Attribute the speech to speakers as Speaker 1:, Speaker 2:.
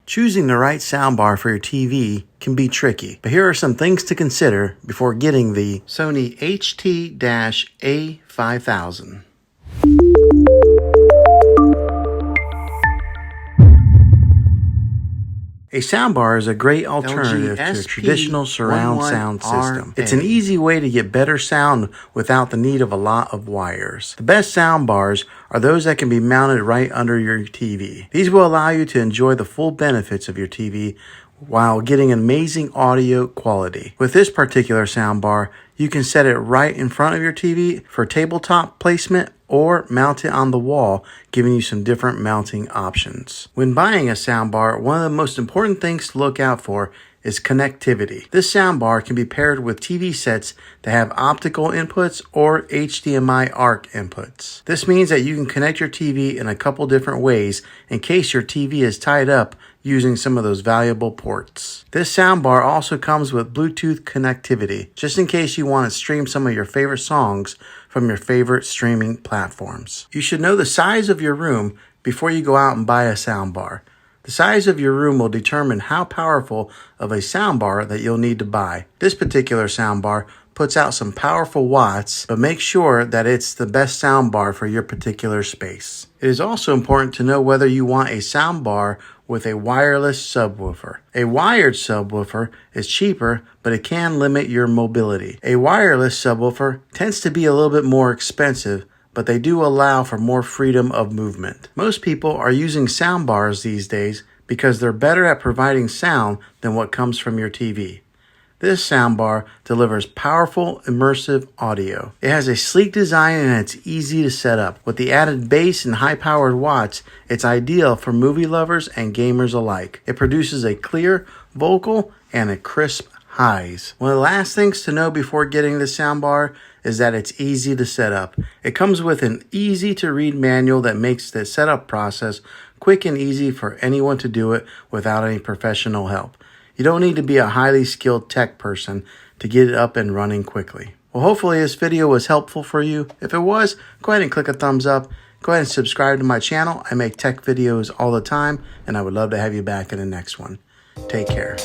Speaker 1: Choosing the right soundbar for your TV can be tricky, but here are some things to consider before getting the Sony HT-A5000. A soundbar is a great alternative to a traditional surround sound system. It's an easy way to get better sound without the need of a lot of wires. The best soundbars are those that can be mounted right under your TV. These will allow you to enjoy the full benefits of your TV while getting amazing audio quality. With this particular soundbar, you can set it right in front of your TV for tabletop placement or mount it on the wall, giving you some different mounting options. When buying a soundbar, one of the most important things to look out for is connectivity. This soundbar can be paired with TV sets that have optical inputs or HDMI ARC inputs. This means that you can connect your TV in a couple different ways in case your TV is tied up using some of those valuable ports. This soundbar also comes with Bluetooth connectivity, just in case you want to stream some of your favorite songs from your favorite streaming platforms. You should know the size of your room before you go out and buy a soundbar. The size of your room will determine how powerful of a soundbar that you'll need to buy. This particular soundbar puts out some powerful watts, but make sure that it's the best soundbar for your particular space. It is also important to know whether you want a soundbar with a wireless subwoofer. A wired subwoofer is cheaper, but it can limit your mobility. A wireless subwoofer tends to be a little bit more expensive, but they do allow for more freedom of movement. Most people are using soundbars these days because they're better at providing sound than what comes from your TV. This soundbar delivers powerful, immersive audio. It has a sleek design and it's easy to set up. With the added bass and high-powered watts, it's ideal for movie lovers and gamers alike. It produces a clear vocal and a crisp highs. One of the last things to know before getting this soundbar is that it's easy to set up. It comes with an easy-to-read manual that makes the setup process quick and easy for anyone to do it without any professional help. You don't need to be a highly skilled tech person to get it up and running quickly. Well, hopefully this video was helpful for you. If it was, go ahead and click a thumbs up. Go ahead and subscribe to my channel. I make tech videos all the time, and I would love to have you back in the next one. Take care.